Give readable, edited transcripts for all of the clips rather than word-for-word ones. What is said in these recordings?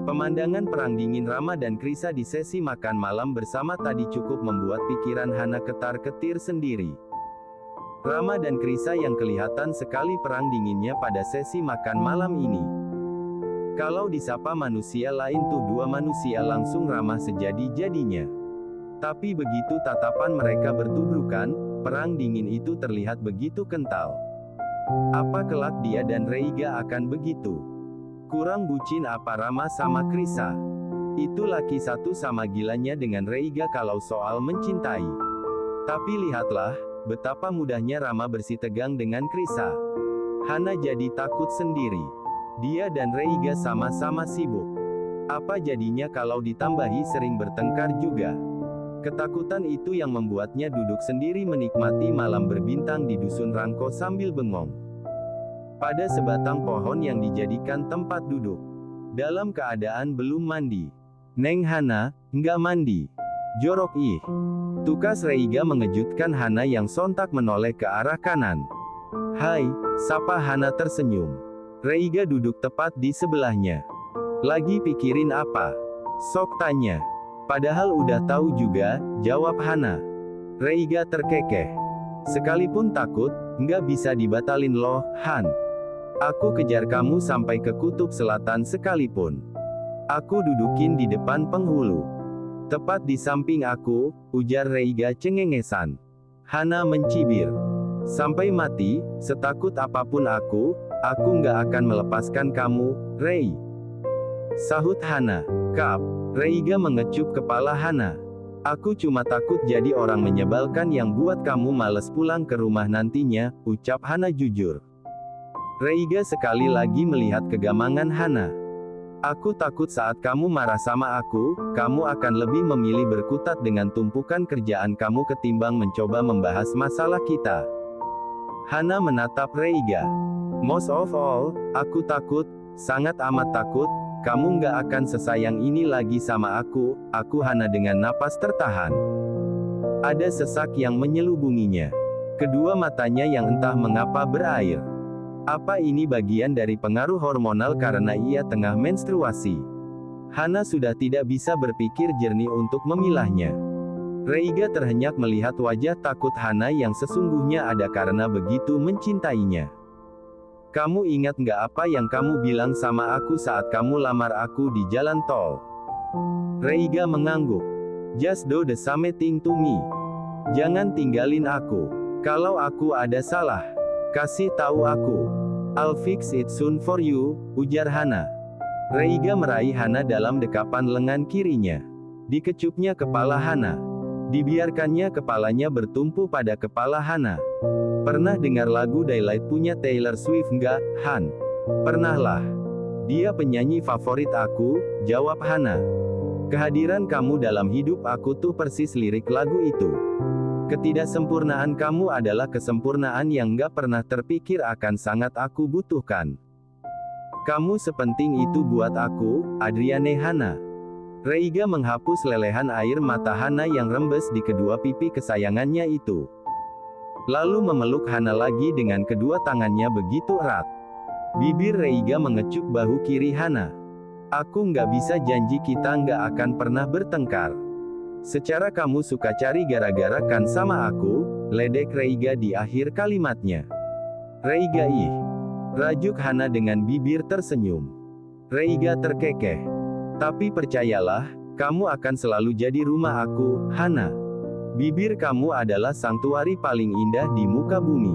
Pemandangan perang dingin Rama dan Krisa di sesi makan malam bersama tadi cukup membuat pikiran Hana ketar-ketir sendiri. Rama dan Krisa yang kelihatan sekali perang dinginnya pada sesi makan malam ini. Kalau disapa manusia lain tuh dua manusia langsung ramah sejadi-jadinya. Tapi begitu tatapan mereka bertubrukan, perang dingin itu terlihat begitu kental. Apa kelak dia dan Reiga akan begitu? Kurang bucin apa Rama sama Krisa? Itu laki satu sama gilanya dengan Reiga kalau soal mencintai. Tapi lihatlah, betapa mudahnya Rama bersitegang dengan Krisa. Hana jadi takut sendiri. Dia dan Reiga sama-sama sibuk. Apa jadinya kalau ditambahi sering bertengkar juga? Ketakutan itu yang membuatnya duduk sendiri menikmati malam berbintang di dusun Rangko sambil bengong pada sebatang pohon yang dijadikan tempat duduk. Dalam keadaan belum mandi. Neng Hana, nggak mandi. Jorok ih. Tukas Reiga mengejutkan Hana yang sontak menoleh ke arah kanan. Hai, sapa Hana tersenyum. Reiga duduk tepat di sebelahnya. Lagi pikirin apa? Sok tanya. Padahal udah tahu juga, jawab Hana. Reiga terkekeh. Sekalipun takut, nggak bisa dibatalin loh, Han. Aku kejar kamu sampai ke kutub selatan sekalipun. Aku dudukin di depan penghulu. Tepat di samping aku, ujar Reiga cengengesan. Hana mencibir. Sampai mati, setakut apapun aku nggak akan melepaskan kamu, Rei. Sahut Hana. Kap. Reiga mengecup kepala Hana. Aku cuma takut jadi orang menyebalkan yang buat kamu males pulang ke rumah nantinya, ucap Hana jujur. Reiga sekali lagi melihat kegamangan Hana. Aku takut saat kamu marah sama aku, kamu akan lebih memilih berkutat dengan tumpukan kerjaan kamu ketimbang mencoba membahas masalah kita. Hana menatap Reiga. Most of all, aku takut, sangat amat takut, kamu nggak akan sesayang ini lagi sama aku Hana dengan napas tertahan. Ada sesak yang menyelubunginya. Kedua matanya yang entah mengapa berair. Apa ini bagian dari pengaruh hormonal karena ia tengah menstruasi? Hana sudah tidak bisa berpikir jernih untuk memilahnya. Reiga terhenyak melihat wajah takut Hana yang sesungguhnya ada karena begitu mencintainya. Kamu ingat nggak apa yang kamu bilang sama aku saat kamu lamar aku di jalan tol? Reiga mengangguk. Just do the same thing to me. Jangan tinggalin aku. Kalau aku ada salah, kasih tahu aku. I'll fix it soon for you, ujar Hana. Reiga meraih Hana dalam dekapan lengan kirinya. Dikecupnya kepala Hana. Dibiarkannya kepalanya bertumpu pada kepala Hana. Pernah dengar lagu Daylight punya Taylor Swift nggak, Han? Pernahlah. Dia penyanyi favorit aku, jawab Hana. Kehadiran kamu dalam hidup aku tuh persis lirik lagu itu. Ketidaksempurnaan kamu adalah kesempurnaan yang nggak pernah terpikir akan sangat aku butuhkan. Kamu sepenting itu buat aku, Adriane Hana. Reiga menghapus lelehan air mata Hana yang rembes di kedua pipi kesayangannya itu. Lalu memeluk Hana lagi dengan kedua tangannya begitu erat. Bibir Reiga mengecup bahu kiri Hana. Aku nggak bisa janji kita nggak akan pernah bertengkar. Secara kamu suka cari gara-gara kan sama aku, ledek Reiga di akhir kalimatnya. Reiga ih. Rajuk Hana dengan bibir tersenyum. Reiga terkekeh. Tapi percayalah, kamu akan selalu jadi rumah aku, Hana. Bibir kamu adalah sanktuari paling indah di muka bumi.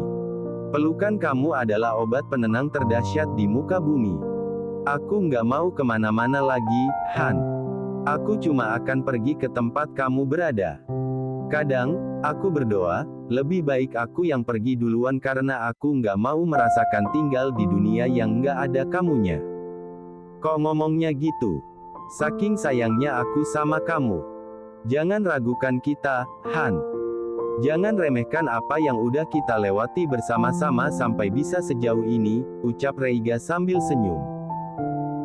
Pelukan kamu adalah obat penenang terdahsyat di muka bumi. Aku nggak mau kemana-mana lagi, Han. Aku cuma akan pergi ke tempat kamu berada. Kadang, aku berdoa, lebih baik aku yang pergi duluan karena aku nggak mau merasakan tinggal di dunia yang nggak ada kamunya. Kok ngomongnya gitu? Saking sayangnya aku sama kamu. Jangan ragukan kita, Han. Jangan remehkan apa yang udah kita lewati bersama-sama sampai bisa sejauh ini, ucap Reiga sambil senyum.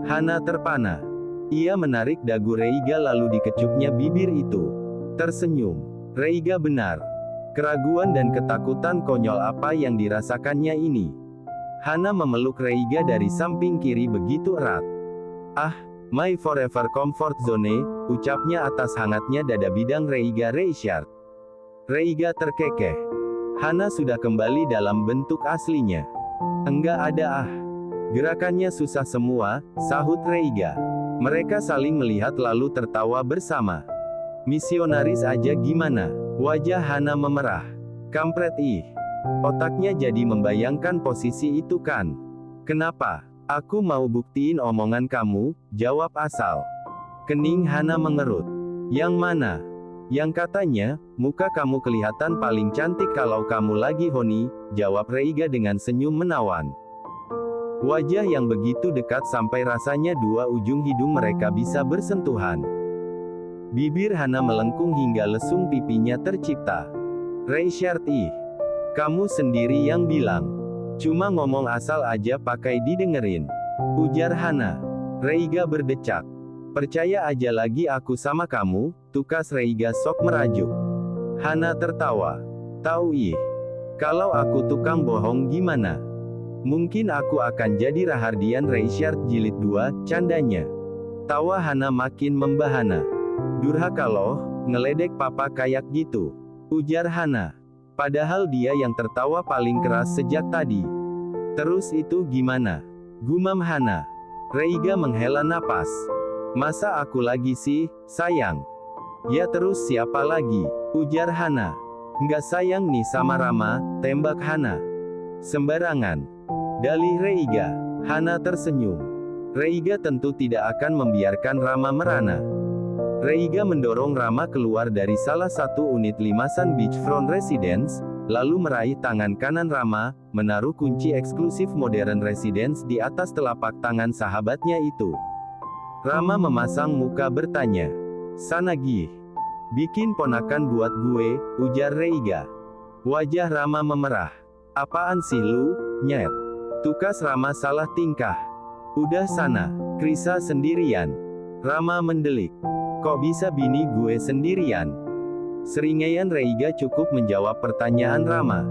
Hana terpana. Ia menarik dagu Reiga lalu dikecupnya bibir itu. Tersenyum. Reiga benar. Keraguan dan ketakutan konyol apa yang dirasakannya ini. Hana memeluk Reiga dari samping kiri begitu erat. "Ah, my forever comfort zone," ucapnya atas hangatnya dada bidang Reiga Richard. Reiga terkekeh. Hana sudah kembali dalam bentuk aslinya. "Enggak ada ah. Gerakannya susah semua," sahut Reiga. Mereka saling melihat lalu tertawa bersama. "Misionaris aja gimana?" Wajah Hana memerah. "Kampret ih. Otaknya jadi membayangkan posisi itu kan. Kenapa? Aku mau buktiin omongan kamu," jawab Asal. Kening Hana mengerut. "Yang mana?" "Yang katanya, muka kamu kelihatan paling cantik kalau kamu lagi horny," jawab Reiga dengan senyum menawan. Wajah yang begitu dekat sampai rasanya dua ujung hidung mereka bisa bersentuhan. Bibir Hana melengkung hingga lesung pipinya tercipta. "Richard ih. Kamu sendiri yang bilang. Cuma ngomong asal aja pakai didengerin," ujar Hana. Reiga berdecak. "Percaya aja lagi aku sama kamu," tukas Reiga sok merajuk. Hana tertawa. "Tahu ih. Kalau aku tukang bohong gimana? Mungkin aku akan jadi Rahardian Richard jilid 2, candanya." Tawa Hana makin membahana. "Durhaka loh, ngeledek papa kayak gitu," ujar Hana. Padahal dia yang tertawa paling keras sejak tadi. "Terus itu gimana?" gumam Hana. Reiga menghela napas. "Masa aku lagi sih, sayang?" "Ya terus siapa lagi?" ujar Hana. "Nggak sayang nih sama Rama," tembak Hana. "Sembarangan," dalih Reiga. Hana tersenyum. Reiga tentu tidak akan membiarkan Rama merana. Reiga mendorong Rama keluar dari salah satu unit limasan beachfront residence, lalu meraih tangan kanan Rama, menaruh kunci eksklusif modern residence di atas telapak tangan sahabatnya itu. Rama memasang muka bertanya. "Sana gih. Bikin ponakan buat gue," ujar Reiga. Wajah Rama memerah. "Apaan sih lu, nyet?" tukas Rama salah tingkah. "Udah sana, Krisa sendirian." Rama mendelik. "Kok bisa bini gue sendirian?" Seringaian Reiga cukup menjawab pertanyaan Rama.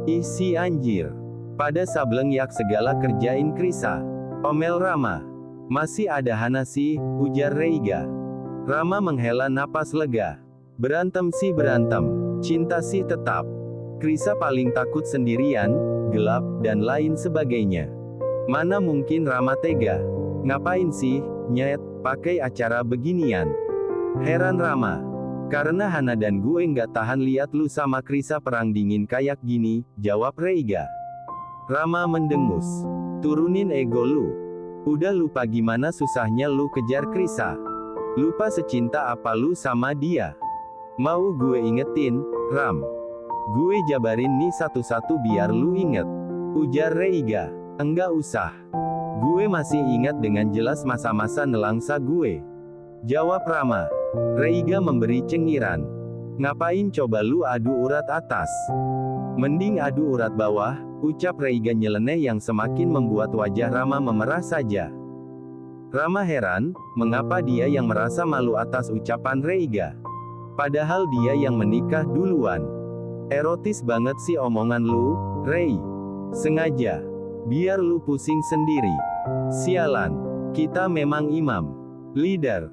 "Ih si anjir. Pada sableng yak segala kerjain Krisa," omel Rama. "Masih ada Hana sih," ujar Reiga. Rama menghela napas lega. "Berantem sih berantem. Cinta sih tetap. Krisa paling takut sendirian, gelap, dan lain sebagainya. Mana mungkin Rama tega. Ngapain sih, nyet, pakai acara beginian?" Heran Rama. "Karena Hana dan gue nggak tahan lihat lu sama Krisa perang dingin kayak gini," jawab Reiga. Rama mendengus. "Turunin ego lu. Udah lupa gimana susahnya lu kejar Krisa? Lupa secinta apa lu sama dia? Mau gue ingetin, Ram? Gue jabarin nih satu-satu biar lu inget," ujar Reiga. "Enggak usah. Gue masih ingat dengan jelas masa-masa nelangsa gue," jawab Rama. Reiga memberi cengiran. "Ngapain coba lu adu urat atas? Mending adu urat bawah," ucap Reiga nyeleneh yang semakin membuat wajah Rama memerah saja. Rama heran, mengapa dia yang merasa malu atas ucapan Reiga. Padahal dia yang menikah duluan. "Erotis banget sih omongan lu, Rei. Sengaja. Biar lu pusing sendiri. Sialan. Kita memang imam. Leader.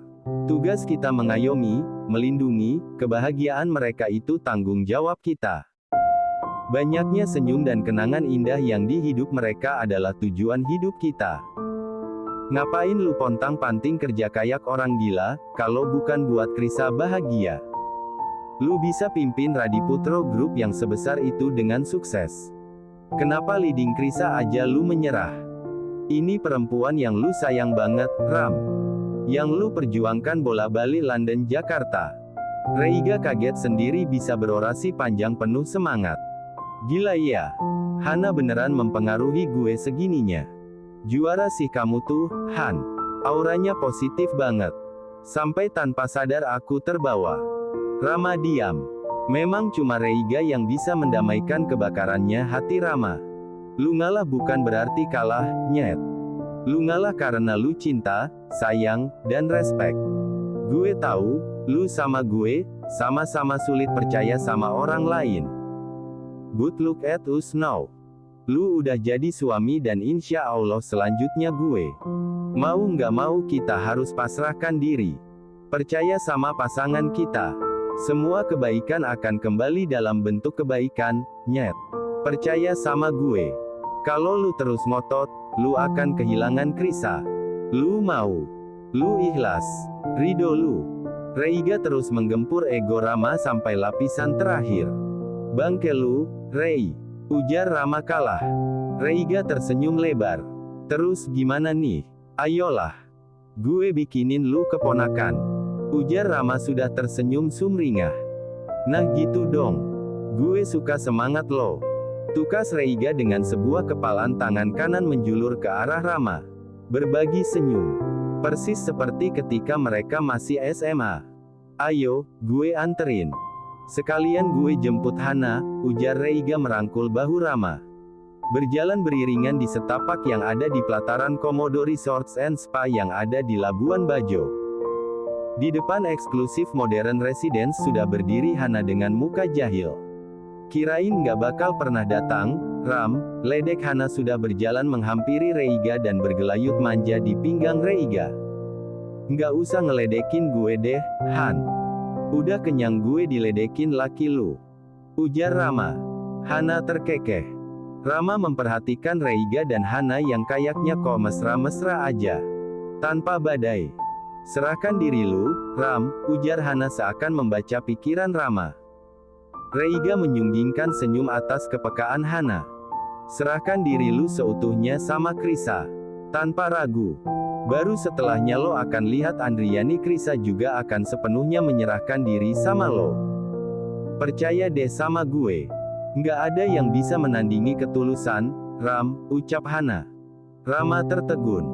Tugas kita mengayomi, melindungi, kebahagiaan mereka itu tanggung jawab kita. Banyaknya senyum dan kenangan indah yang di hidup mereka adalah tujuan hidup kita. Ngapain lu pontang-panting kerja kayak orang gila, kalau bukan buat Krisa bahagia? Lu bisa pimpin Radiputro Group yang sebesar itu dengan sukses. Kenapa leading Krisa aja lu menyerah? Ini perempuan yang lu sayang banget, Ram. Yang lu perjuangkan bolak-balik London Jakarta." Reiga kaget sendiri bisa berorasi panjang penuh semangat. "Gila ya. Hana beneran mempengaruhi gue segininya. Juara sih kamu tuh, Han. Auranya positif banget. Sampai tanpa sadar aku terbawa." Rama diam. Memang cuma Reiga yang bisa mendamaikan kebakarannya hati Rama. "Lu ngalah bukan berarti kalah, nyet. Lu ngalah karena lu cinta, sayang, dan respect. Gue tahu, lu sama gue, sama-sama sulit percaya sama orang lain. But look at us now. Lu udah jadi suami dan insya Allah selanjutnya gue. Mau nggak mau kita harus pasrahkan diri. Percaya sama pasangan kita. Semua kebaikan akan kembali dalam bentuk kebaikan, nyet. Percaya sama gue. Kalau lu terus ngotot, lu akan kehilangan Krisa. Lu mau. Lu ikhlas. Ridho lu. Reiga terus menggempur ego Rama sampai lapisan terakhir. Bangke lu, Rei. Ujar Rama kalah. Reiga tersenyum lebar. Terus gimana nih? Ayolah. Gue bikinin lu keponakan. Ujar Rama sudah tersenyum sumringah. Nah gitu dong. Gue suka semangat lo. Tukas Reiga dengan sebuah kepalan tangan kanan menjulur ke arah Rama. Berbagi senyum. Persis seperti ketika mereka masih SMA. Ayo, gue anterin. Sekalian gue jemput Hana, ujar Reiga merangkul bahu Rama. Berjalan beriringan di setapak yang ada di pelataran Komodo Resorts and Spa yang ada di Labuan Bajo. Di depan eksklusif Modern Residence sudah berdiri Hana dengan muka jahil. Kirain nggak bakal pernah datang, Ram, ledek Hana sudah berjalan menghampiri Reiga dan bergelayut manja di pinggang Reiga. Nggak usah ngeledekin gue deh, Han. Udah kenyang gue diledekin laki lu. Ujar Rama. Hana terkekeh. Rama memperhatikan Reiga dan Hana yang kayaknya kok mesra-mesra aja. Tanpa badai. Serahkan diri lu, Ram, ujar Hana seakan membaca pikiran Rama. Reiga menyunggingkan senyum atas kepekaan Hana. Serahkan diri lu seutuhnya sama Krisa. Tanpa ragu. Baru setelahnya lo akan lihat Andriani Krisa juga akan sepenuhnya menyerahkan diri sama lo. Percaya deh sama gue. Nggak ada yang bisa menandingi ketulusan, Ram, ucap Hana. Rama tertegun.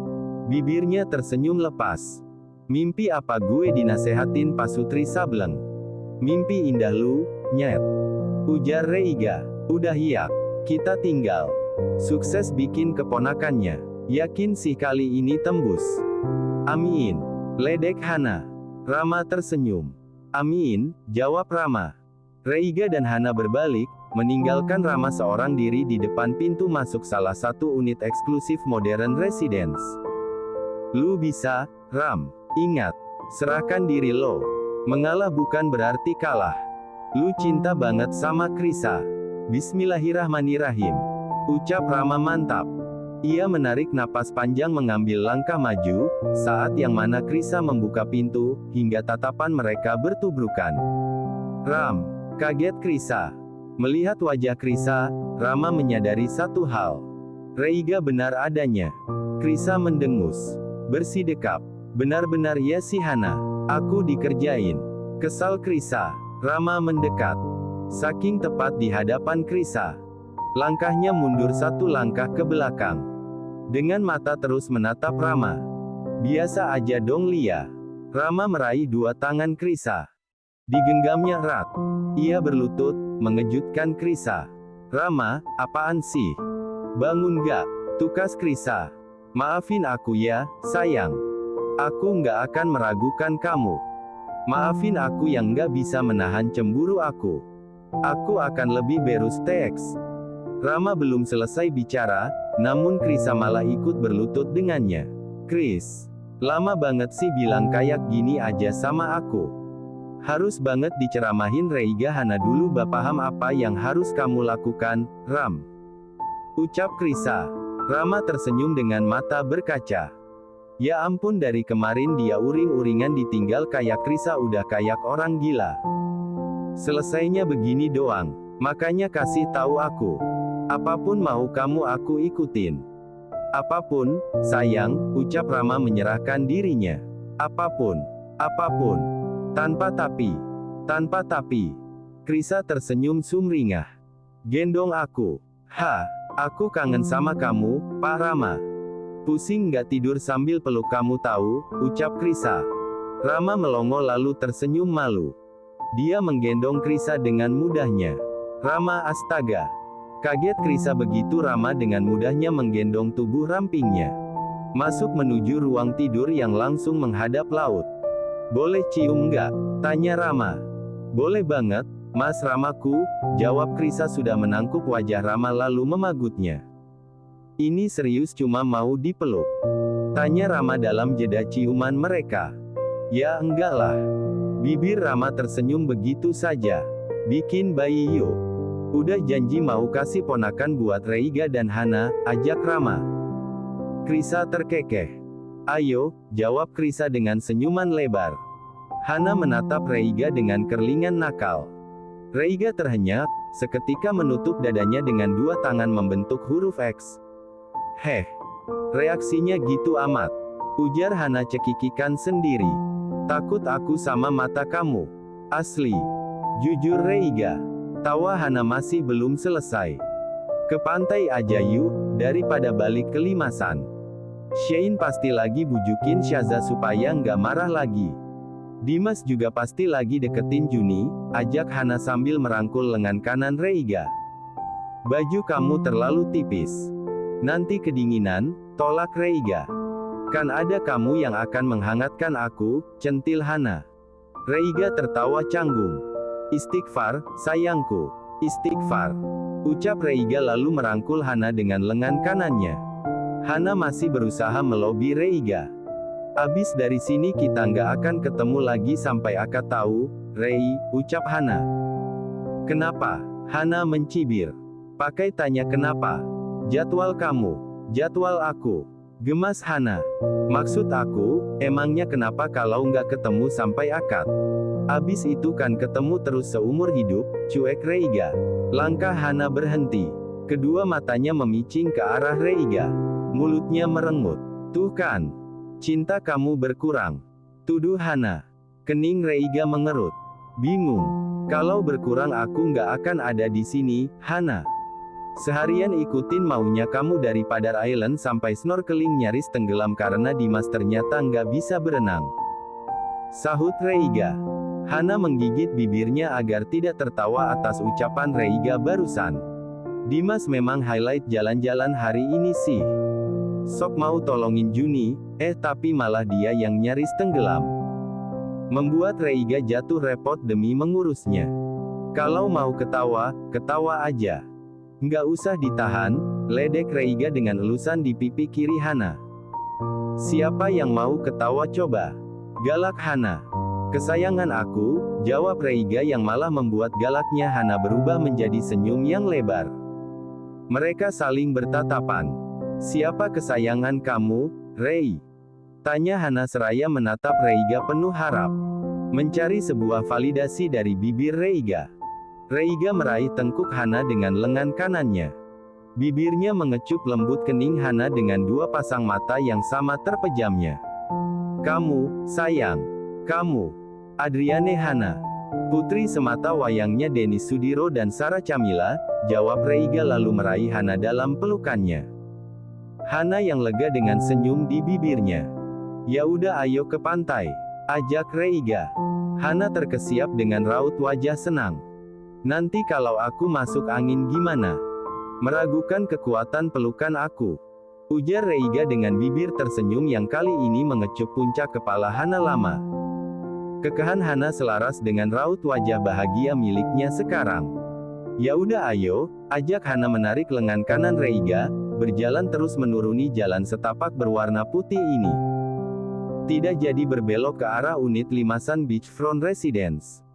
Bibirnya tersenyum lepas. Mimpi apa gue dinasehatin Pasutri Sableng. Mimpi indah lu, nyet. Ujar Reiga. Udah ya, kita tinggal. Sukses bikin keponakannya. Yakin sih kali ini tembus. Amin. Ledek Hana. Rama tersenyum. Amin, jawab Rama. Reiga dan Hana berbalik, meninggalkan Rama seorang diri di depan pintu masuk salah satu unit eksklusif Modern Residence. Lu bisa, Ram. Ingat, serahkan diri lo. Mengalah bukan berarti kalah. Lu cinta banget sama Krisa. Bismillahirrahmanirrahim. Ucap Rama mantap. Ia menarik napas panjang mengambil langkah maju, saat yang mana Krisa membuka pintu, hingga tatapan mereka bertubrukan. Ram. Kaget Krisa. Melihat wajah Krisa, Rama menyadari satu hal. Reiga benar adanya. Krisa mendengus. Bersidekap. Benar-benar ya si Hana. Aku dikerjain. Kesal Krisa. Rama mendekat. Saking tepat di hadapan Krisa. Langkahnya mundur satu langkah ke belakang. Dengan mata terus menatap Rama. Biasa aja dong Lia. Rama meraih dua tangan Krisa. Digenggamnya erat. Ia berlutut, mengejutkan Krisa. Rama, apaan sih? Bangun gak? Tukas Krisa. Maafin aku ya, sayang. Aku nggak akan meragukan kamu. Maafin aku yang nggak bisa menahan cemburu aku. Aku akan lebih berus teks. Rama belum selesai bicara, namun Krisa malah ikut berlutut dengannya. Kris, lama banget sih bilang kayak gini aja sama aku. Harus banget diceramahin Reiga. Hana dulu paham apa yang harus kamu lakukan, Ram. Ucap Krisa. Rama tersenyum dengan mata berkaca. Ya ampun, dari kemarin dia uring-uringan ditinggal kayak Krisa udah kayak orang gila. Selesainya begini doang. Makanya kasih tahu aku. Apapun mau kamu aku ikutin. Apapun, sayang, ucap Rama menyerahkan dirinya. Apapun. Apapun. Tanpa tapi. Tanpa tapi. Krisa tersenyum sumringah. Gendong aku. Aku kangen sama kamu, Pak Rama. Pusing nggak tidur sambil peluk kamu tahu, ucap Krisa. Rama melongo lalu tersenyum malu. Dia menggendong Krisa dengan mudahnya. Rama astaga. Kaget Krisa begitu Rama dengan mudahnya menggendong tubuh rampingnya. Masuk menuju ruang tidur yang langsung menghadap laut. Boleh cium nggak? Tanya Rama. Boleh banget, Mas Ramaku, jawab Krisa sudah menangkup wajah Rama lalu memagutnya. Ini serius cuma mau dipeluk? Tanya Rama dalam jeda ciuman mereka. Ya enggak lah. Bibir Rama tersenyum begitu saja. Bikin bayi yo. Udah janji mau kasih ponakan buat Reiga dan Hana, ajak Rama. Krisa terkekeh. Ayo, jawab Krisa dengan senyuman lebar. Hana menatap Reiga dengan kerlingan nakal. Reiga terhenyak, seketika menutup dadanya dengan dua tangan membentuk huruf X. Heh, reaksinya gitu amat, ujar Hana cekikikan sendiri. Takut aku sama mata kamu. Asli. Jujur Reiga. Tawa Hana masih belum selesai. Ke pantai aja yuk, daripada balik ke Limasan. Shane pasti lagi bujukin Syaza supaya nggak marah lagi. Dimas juga pasti lagi deketin Juni, ajak Hana sambil merangkul lengan kanan Reiga. Baju kamu terlalu tipis. Nanti kedinginan, tolak Reiga. Kan ada kamu yang akan menghangatkan aku, centil Hana. Reiga tertawa canggung. Istighfar, sayangku. Istighfar. Ucap Reiga lalu merangkul Hana dengan lengan kanannya. Hana masih berusaha melobi Reiga. Abis dari sini kita nggak akan ketemu lagi sampai akad tahu, Rei, ucap Hana. Kenapa? Hana mencibir. Pakai tanya kenapa? Jadwal kamu. Jadwal aku. Gemas Hana. Maksud aku, emangnya kenapa kalau nggak ketemu sampai akad? Abis itu kan ketemu terus seumur hidup, cuek Reiga. Langkah Hana berhenti. Kedua matanya memicing ke arah Reiga. Mulutnya merengut. Tuh kan. Cinta kamu berkurang. Tuduh Hana. Kening Reiga mengerut. Bingung. Kalau berkurang aku nggak akan ada di sini, Hana. Seharian ikutin maunya kamu dari Padar Island sampai snorkeling nyaris tenggelam karena Dimas ternyata nggak bisa berenang. Sahut Reiga. Hana menggigit bibirnya agar tidak tertawa atas ucapan Reiga barusan. Dimas memang highlight jalan-jalan hari ini sih. Sok mau tolongin Juni, tapi malah dia yang nyaris tenggelam. Membuat Reiga jatuh repot demi mengurusnya. Kalau mau ketawa, ketawa aja. Nggak usah ditahan, ledek Reiga dengan elusan di pipi kiri Hana. Siapa yang mau ketawa coba? Galak Hana. Kesayangan aku, jawab Reiga yang malah membuat galaknya Hana berubah menjadi senyum yang lebar. Mereka saling bertatapan. Siapa kesayangan kamu, Rei? Tanya Hana seraya menatap Reiga penuh harap. Mencari sebuah validasi dari bibir Reiga. Reiga meraih tengkuk Hana dengan lengan kanannya. Bibirnya mengecup lembut kening Hana dengan dua pasang mata yang sama terpejamnya. Kamu, sayang. Kamu. Adriane Hana. Putri semata wayangnya Denis Sudiro dan Sarah Camilla, jawab Reiga lalu meraih Hana dalam pelukannya. Hana yang lega dengan senyum di bibirnya. Ya udah ayo ke pantai. Ajak Reiga. Hana terkesiap dengan raut wajah senang. Nanti kalau aku masuk angin gimana? Meragukan kekuatan pelukan aku. Ujar Reiga dengan bibir tersenyum yang kali ini mengecup puncak kepala Hana lama. Kekahan Hana selaras dengan raut wajah bahagia miliknya sekarang. Ya udah ayo, ajak Hana menarik lengan kanan Reiga, berjalan terus menuruni jalan setapak berwarna putih ini. Tidak jadi berbelok ke arah unit Limasan Beachfront Residence.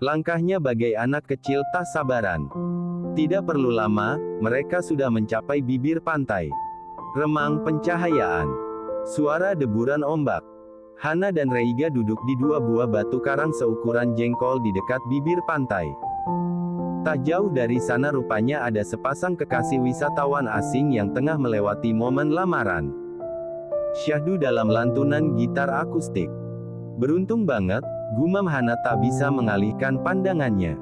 Langkahnya bagai anak kecil tak sabaran. Tidak perlu lama, mereka sudah mencapai bibir pantai. Remang pencahayaan. Suara deburan ombak. Hana dan Reiga duduk di dua buah batu karang seukuran jengkol di dekat bibir pantai. Tak jauh dari sana rupanya ada sepasang kekasih wisatawan asing yang tengah melewati momen lamaran. Syahdu dalam lantunan gitar akustik. Beruntung banget, gumam Hana tak bisa mengalihkan pandangannya.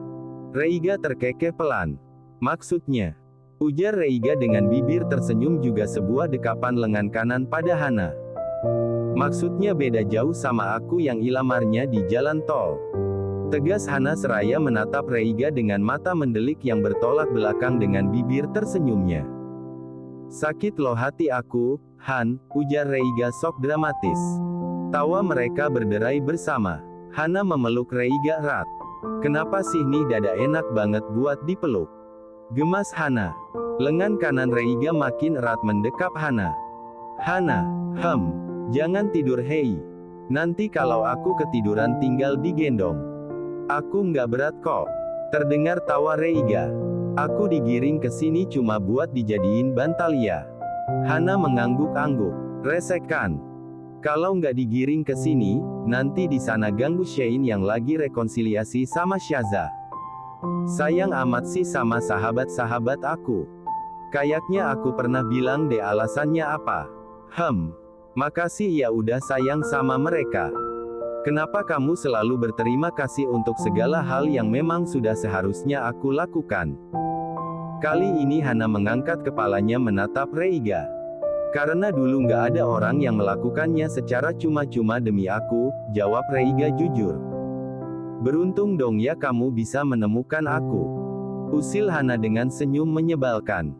Reiga terkekeh pelan. Maksudnya, ujar Reiga dengan bibir tersenyum juga sebuah dekapan lengan kanan pada Hana. Maksudnya beda jauh sama aku yang ilamarnya di jalan tol. Tegas Hana seraya menatap Reiga dengan mata mendelik yang bertolak belakang dengan bibir tersenyumnya. Sakit loh hati aku, Han, ujar Reiga sok dramatis. Tawa mereka berderai bersama. Hana memeluk Reiga erat. Kenapa sih nih dada enak banget buat dipeluk? Gemas Hana. Lengan kanan Reiga makin erat mendekap Hana. Hana, jangan tidur hei. Nanti kalau aku ketiduran tinggal digendong. Aku nggak berat kok. Terdengar tawa Reiga. Aku digiring ke sini cuma buat dijadiin bantal ya. Hana mengangguk-angguk. Resekan. Kalau nggak digiring ke sini, nanti di sana ganggu Shane yang lagi rekonsiliasi sama Syaza. Sayang amat sih sama sahabat-sahabat aku. Kayaknya aku pernah bilang deh alasannya apa. Makasih ya udah sayang sama mereka. Kenapa kamu selalu berterima kasih untuk segala hal yang memang sudah seharusnya aku lakukan? Kali ini Hana mengangkat kepalanya menatap Reiga. Karena dulu nggak ada orang yang melakukannya secara cuma-cuma demi aku, jawab Reiga jujur. Beruntung dong ya kamu bisa menemukan aku. Usil Hana dengan senyum menyebalkan.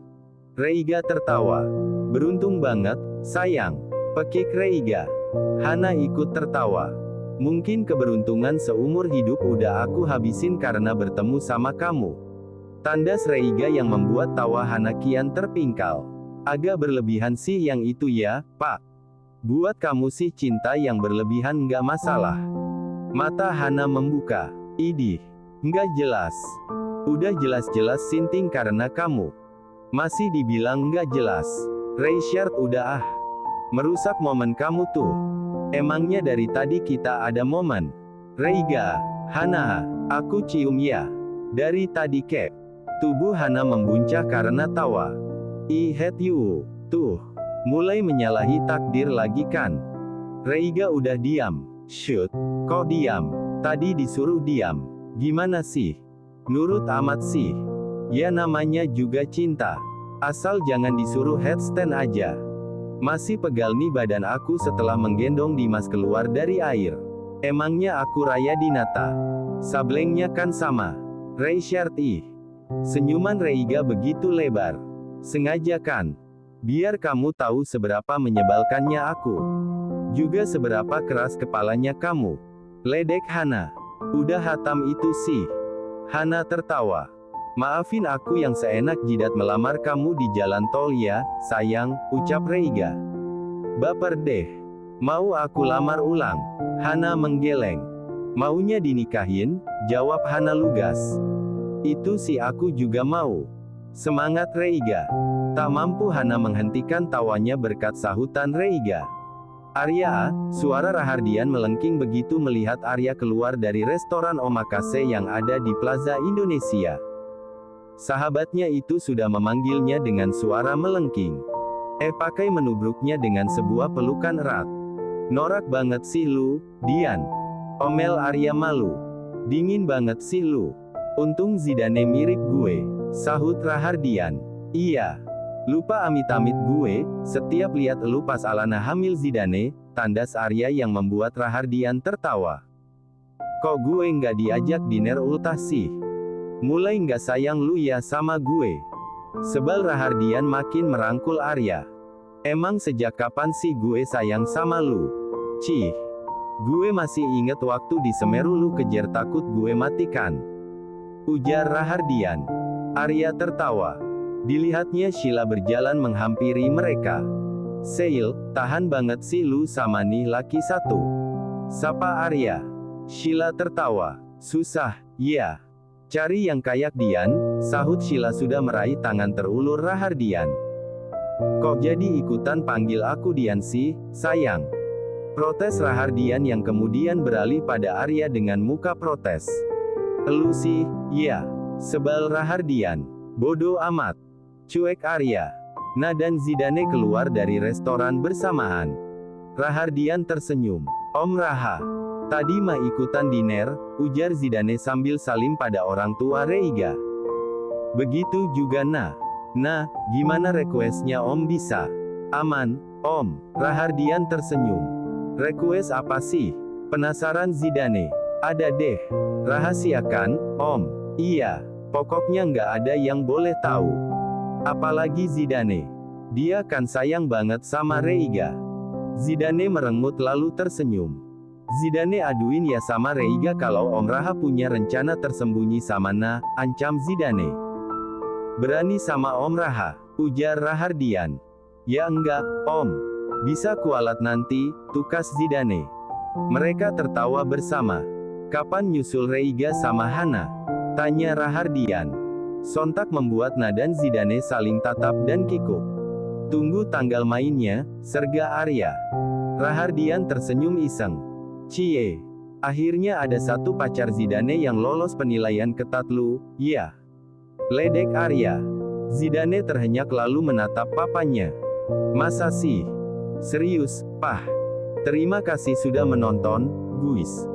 Reiga tertawa. Beruntung banget, sayang. Pekik Reiga. Hana ikut tertawa. Mungkin keberuntungan seumur hidup udah aku habisin karena bertemu sama kamu. Tandas Reiga yang membuat tawa Hana kian terpingkal. Agak berlebihan sih yang itu ya, Pak. Buat kamu sih cinta yang berlebihan nggak masalah. Mata Hana membuka. Idih. Nggak jelas. Udah jelas-jelas sinting karena kamu. Masih dibilang nggak jelas. Richard udah merusak momen kamu tuh. Emangnya dari tadi kita ada momen? Reiga. Hana. Aku cium ya. Dari tadi kek. Tubuh Hana membuncah karena tawa. I hate you. Tuh. Mulai menyalahi takdir lagi kan? Reiga udah diam. Shoot. Kok diam? Tadi disuruh diam. Gimana sih? Nurut amat sih. Ya namanya juga cinta. Asal jangan disuruh headstand aja. Masih pegal nih badan aku setelah menggendong Dimas keluar dari air. Emangnya aku Raya Dinata? Sablengnya kan sama. Richard Senyuman Reiga begitu lebar. Sengaja kan? Biar kamu tahu seberapa menyebalkannya aku. Juga seberapa keras kepalanya kamu. Ledek Hana. Udah hatam itu sih. Hana tertawa. Maafin aku yang seenak jidat melamar kamu di jalan tol ya, sayang, ucap Reiga. Baper deh. Mau aku lamar ulang? Hana menggeleng. Maunya dinikahin? Jawab Hana lugas. Itu sih aku juga mau. Semangat Reiga. Tak mampu Hana menghentikan tawanya berkat sahutan Reiga. Arya, suara Rahardian melengking begitu melihat Arya keluar dari restoran omakase yang ada di Plaza Indonesia. Sahabatnya itu sudah memanggilnya dengan suara melengking. Pakai menubruknya dengan sebuah pelukan erat. Norak banget sih lu, Dian. Omel Arya malu. Dingin banget sih lu. Untung Zidane mirip gue, sahut Rahardian. Iya. Lupa amit-amit gue, setiap lihat elu pas Alana hamil Zidane, tandas Arya yang membuat Rahardian tertawa. Kok gue nggak diajak dinner ultah sih? Mulai nggak sayang lu ya sama gue? Sebal Rahardian makin merangkul Arya. Emang sejak kapan sih gue sayang sama lu? Cih. Gue masih inget waktu di Semeru lu kejar takut gue matikan. Ujar Rahardian. Arya tertawa. Dilihatnya Sheila berjalan menghampiri mereka. Seil, tahan banget sih lu sama nih laki satu. Sapa Arya. Sheila tertawa. Susah, ya. Cari yang kayak Dian, sahut Sheila sudah meraih tangan terulur Rahardian. Kok jadi ikutan panggil aku Dian sih, sayang? Protes Rahardian yang kemudian beralih pada Arya dengan muka protes. Elu sih, ya. Sebal Rahardian. Bodoh amat. Cuek Arya. Nah dan Zidane keluar dari restoran bersamaan. Rahardian tersenyum. Om Raha. Tadi mah ikutan dinner, ujar Zidane sambil salim pada orang tua Reiga. Begitu juga Nah, gimana requestnya Om bisa? Aman, Om. Rahardian tersenyum. Request apa sih? Penasaran Zidane. Ada deh. Rahasiakan, Om. Iya. Pokoknya nggak ada yang boleh tahu. Apalagi Zidane. Dia kan sayang banget sama Reiga. Zidane merengut lalu tersenyum. Zidane aduin ya sama Reiga kalau Om Raha punya rencana tersembunyi sama Na, ancam Zidane. Berani sama Om Raha, ujar Rahardian. Ya enggak, Om. Bisa kualat nanti, tukas Zidane. Mereka tertawa bersama. Kapan nyusul Reiga sama Hana? Tanya Rahardian. Sontak membuat Na dan Zidane saling tatap dan kikuk. Tunggu tanggal mainnya, serga Arya. Rahardian tersenyum iseng. Cie. Akhirnya ada satu pacar Zidane yang lolos penilaian ketat lu, ya. Ledek Arya. Zidane terhenyak lalu menatap papanya. Masa sih? Serius, Pah? Terima kasih sudah menonton, guys.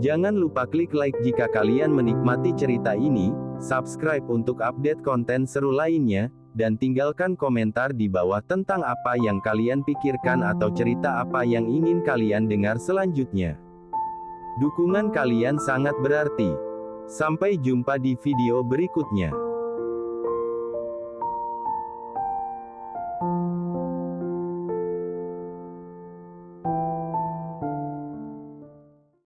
Jangan lupa klik like jika kalian menikmati cerita ini, subscribe untuk update konten seru lainnya, dan tinggalkan komentar di bawah tentang apa yang kalian pikirkan atau cerita apa yang ingin kalian dengar selanjutnya. Dukungan kalian sangat berarti. Sampai jumpa di video berikutnya.